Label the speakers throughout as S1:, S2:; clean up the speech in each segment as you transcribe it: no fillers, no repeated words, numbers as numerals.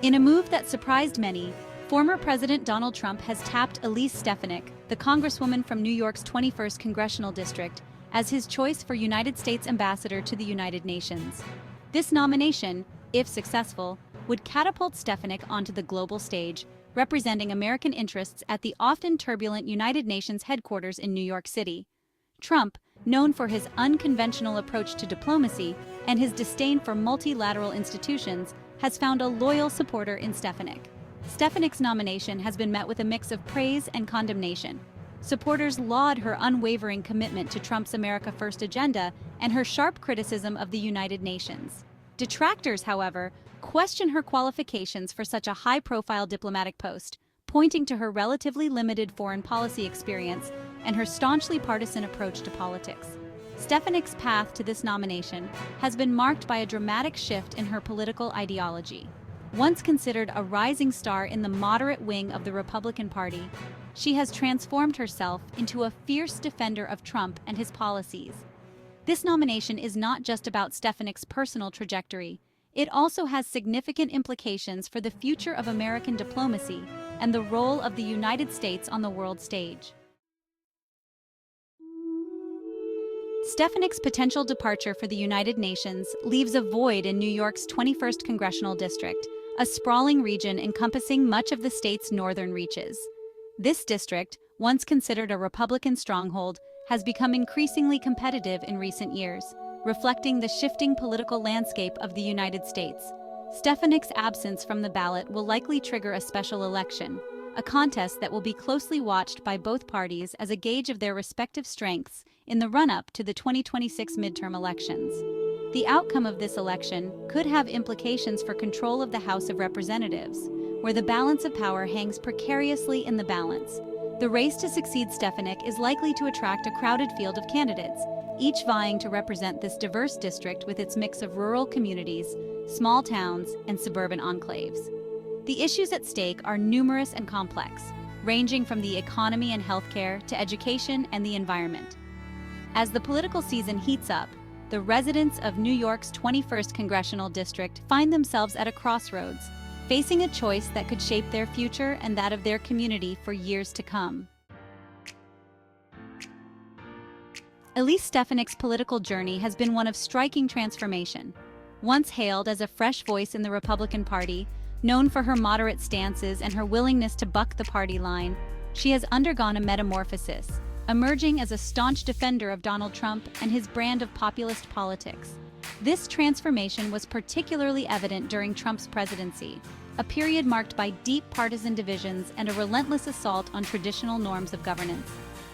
S1: In a move that surprised many, former President Donald Trump has tapped Elise Stefanik, the congresswoman from New York's 21st Congressional District, as his choice for United States Ambassador to the United Nations. This nomination, if successful, would catapult Stefanik onto the global stage, representing American interests at the often turbulent United Nations headquarters in New York City. Trump, known for his unconventional approach to diplomacy and his disdain for multilateral institutions, has found a loyal supporter in Stefanik. Stefanik's nomination has been met with a mix of praise and condemnation. Supporters laud her unwavering commitment to Trump's America First agenda and her sharp criticism of the United Nations. Detractors, however, question her qualifications for such a high-profile diplomatic post, pointing to her relatively limited foreign policy experience and her staunchly partisan approach to politics. Stefanik's path to this nomination has been marked by a dramatic shift in her political ideology. Once considered a rising star in the moderate wing of the Republican Party, she has transformed herself into a fierce defender of Trump and his policies. This nomination is not just about Stefanik's personal trajectory. It also has significant implications for the future of American diplomacy and the role of the United States on the world stage. Stefanik's potential departure for the United Nations leaves a void in New York's 21st Congressional District, a sprawling region encompassing much of the state's northern reaches. This district, once considered a Republican stronghold, has become increasingly competitive in recent years, reflecting the shifting political landscape of the United States. Stefanik's absence from the ballot will likely trigger a special election, a contest that will be closely watched by both parties as a gauge of their respective strengths in the run-up to the 2026 midterm elections. The outcome of this election could have implications for control of the House of Representatives, where the balance of power hangs precariously in the balance. The race to succeed Stefanik is likely to attract a crowded field of candidates, each vying to represent this diverse district with its mix of rural communities, small towns, and suburban enclaves. The issues at stake are numerous and complex, ranging from the economy and healthcare to education and the environment. As the political season heats up, the residents of New York's 21st Congressional District find themselves at a crossroads, facing a choice that could shape their future and that of their community for years to come. Elise Stefanik's political journey has been one of striking transformation. Once hailed as a fresh voice in the Republican Party, known for her moderate stances and her willingness to buck the party line, she has undergone a metamorphosis, emerging as a staunch defender of Donald Trump and his brand of populist politics. This transformation was particularly evident during Trump's presidency, a period marked by deep partisan divisions and a relentless assault on traditional norms of governance.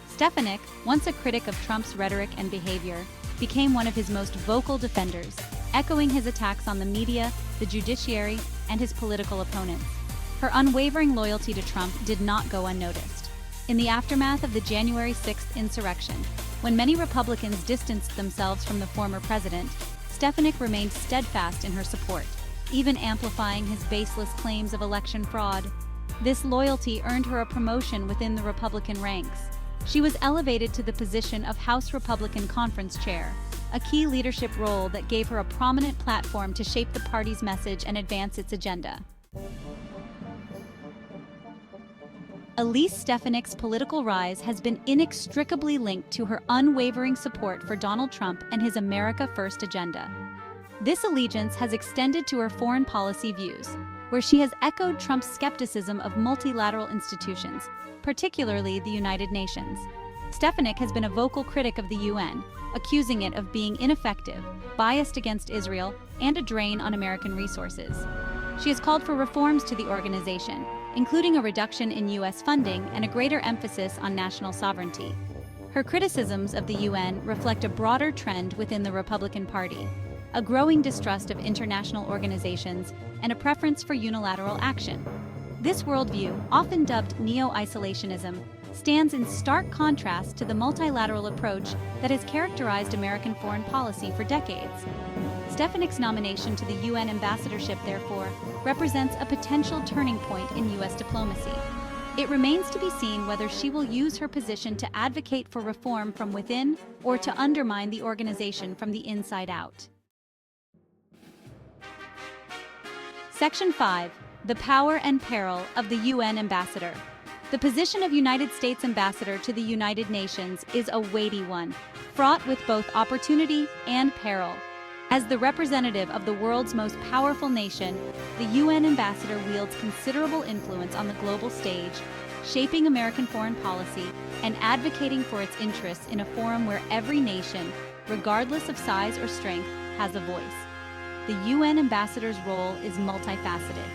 S1: Stefanik, once a critic of Trump's rhetoric and behavior, became one of his most vocal defenders, echoing his attacks on the media, the judiciary, and his political opponents. Her unwavering loyalty to Trump did not go unnoticed. In the aftermath of the January 6th insurrection, when many Republicans distanced themselves from the former president, Stefanik remained steadfast in her support, even amplifying his baseless claims of election fraud. This loyalty earned her a promotion within the Republican ranks. She was elevated to the position of House Republican Conference Chair, a key leadership role that gave her a prominent platform to shape the party's message and advance its agenda. Elise Stefanik's political rise has been inextricably linked to her unwavering support for Donald Trump and his America First agenda. This allegiance has extended to her foreign policy views, where she has echoed Trump's skepticism of multilateral institutions, particularly the United Nations. Stefanik has been a vocal critic of the UN, accusing it of being ineffective, biased against Israel, and a drain on American resources. She has called for reforms to the organization, including a reduction in U.S. funding and a greater emphasis on national sovereignty. Her criticisms of the UN reflect a broader trend within the Republican Party, a growing distrust of international organizations, and a preference for unilateral action. This worldview, often dubbed neo-isolationism, stands in stark contrast to the multilateral approach that has characterized American foreign policy for decades. Stefanik's nomination to the UN ambassadorship, therefore, represents a potential turning point in U.S. diplomacy. It remains to be seen whether she will use her position to advocate for reform from within or to undermine the organization from the inside out. Section 5. The power and peril of the UN ambassador. The position of United States ambassador to the United Nations is a weighty one, fraught with both opportunity and peril. As the representative of the world's most powerful nation, the UN ambassador wields considerable influence on the global stage, shaping American foreign policy and advocating for its interests in a forum where every nation, regardless of size or strength, has a voice. The UN ambassador's role is multifaceted.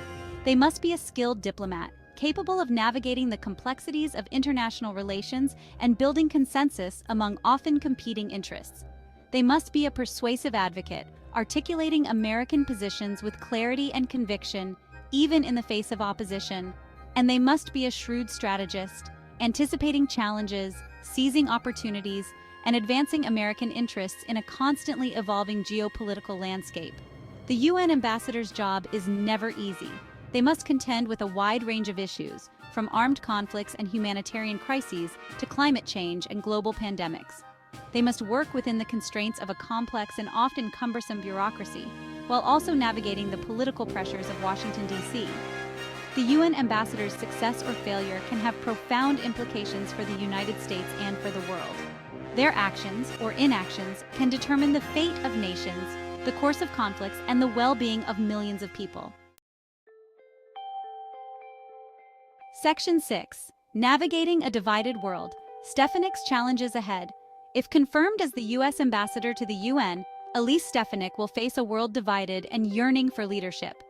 S1: They must be a skilled diplomat, capable of navigating the complexities of international relations and building consensus among often competing interests. They must be a persuasive advocate, articulating American positions with clarity and conviction, even in the face of opposition. And they must be a shrewd strategist, anticipating challenges, seizing opportunities, and advancing American interests in a constantly evolving geopolitical landscape. The UN ambassador's job is never easy. They must contend with a wide range of issues, from armed conflicts and humanitarian crises to climate change and global pandemics. They must work within the constraints of a complex and often cumbersome bureaucracy, while also navigating the political pressures of Washington, D.C. The UN ambassador's success or failure can have profound implications for the United States and for the world. Their actions or inactions can determine the fate of nations, the course of conflicts, and the well-being of millions of people. Section 6. Navigating a Divided World. Stefanik's challenges ahead. If confirmed as the U.S. ambassador to the UN, Elise Stefanik will face a world divided and yearning for leadership.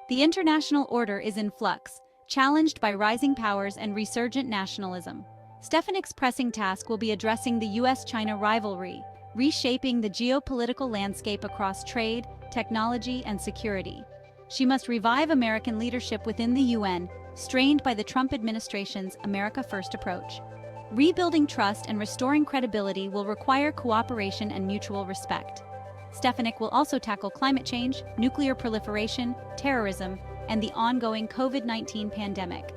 S1: The international order is in flux, challenged by rising powers and resurgent nationalism. Stefanik's pressing task will be addressing the U.S. China rivalry, reshaping the geopolitical landscape across trade, technology, and security. She must revive American leadership within the UN, strained by the Trump administration's America First approach. Rebuilding trust and restoring credibility will require cooperation and mutual respect. Stefanik will also tackle climate change, nuclear proliferation, terrorism, and the ongoing COVID-19 pandemic.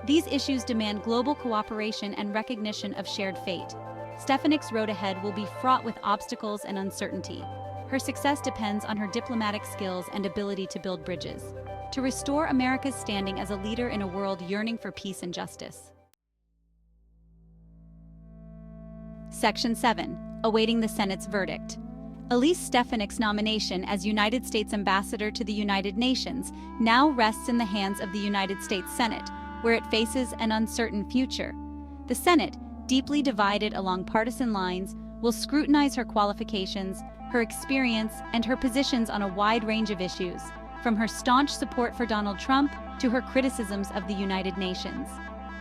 S1: These issues demand global cooperation and recognition of shared fate. Stefanik's road ahead will be fraught with obstacles and uncertainty. Her success depends on her diplomatic skills and ability to build bridges, to restore America's standing as a leader in a world yearning for peace and justice. Section 7. Awaiting the Senate's verdict. Elise Stefanik's nomination as United States ambassador to the United Nations now rests in the hands of the United States Senate, where it faces an uncertain future. The Senate, deeply divided along partisan lines, will scrutinize her qualifications, her experience, and her positions on a wide range of issues, from her staunch support for Donald Trump to her criticisms of the United Nations.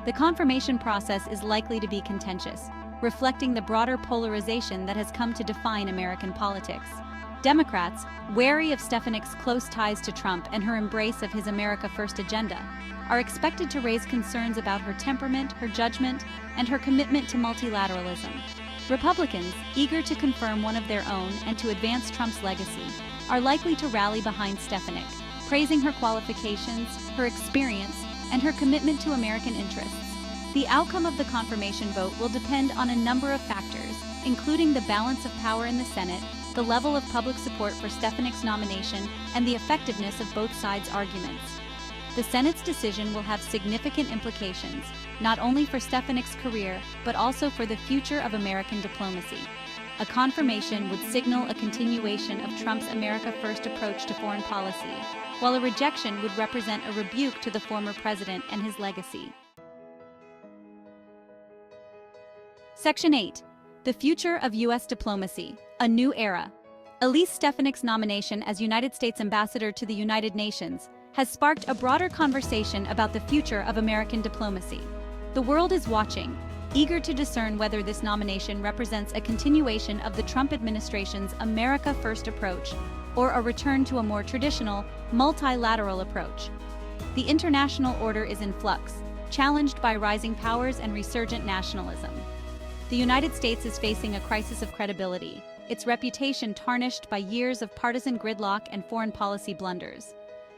S1: The confirmation process is likely to be contentious, reflecting the broader polarization that has come to define American politics. Democrats, wary of Stefanik's close ties to Trump and her embrace of his America First agenda, are expected to raise concerns about her temperament, her judgment, and her commitment to multilateralism. Republicans, eager to confirm one of their own and to advance Trump's legacy, are likely to rally behind Stefanik, praising her qualifications, her experience, and her commitment to American interests. The outcome of the confirmation vote will depend on a number of factors, including the balance of power in the Senate, the level of public support for Stefanik's nomination, and the effectiveness of both sides' arguments. The Senate's decision will have significant implications, not only for Stefanik's career, but also for the future of American diplomacy. A confirmation would signal a continuation of Trump's America First approach to foreign policy, while a rejection would represent a rebuke to the former president and his legacy. Section 8. The Future of U.S. Diplomacy, a New Era. Elise Stefanik's nomination as United States ambassador to the United Nations has sparked a broader conversation about the future of American diplomacy. The world is watching, eager to discern whether this nomination represents a continuation of the Trump administration's America First approach or a return to a more traditional, multilateral approach. The international order is in flux, challenged by rising powers and resurgent nationalism. The United States is facing a crisis of credibility, its reputation tarnished by years of partisan gridlock and foreign policy blunders.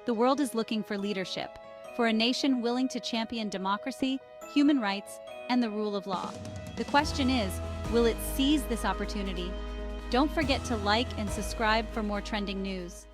S1: The world is looking for leadership, for a nation willing to champion democracy, human rights, and the rule of law. The question is, will it seize this opportunity? Don't forget to like and subscribe for more trending news.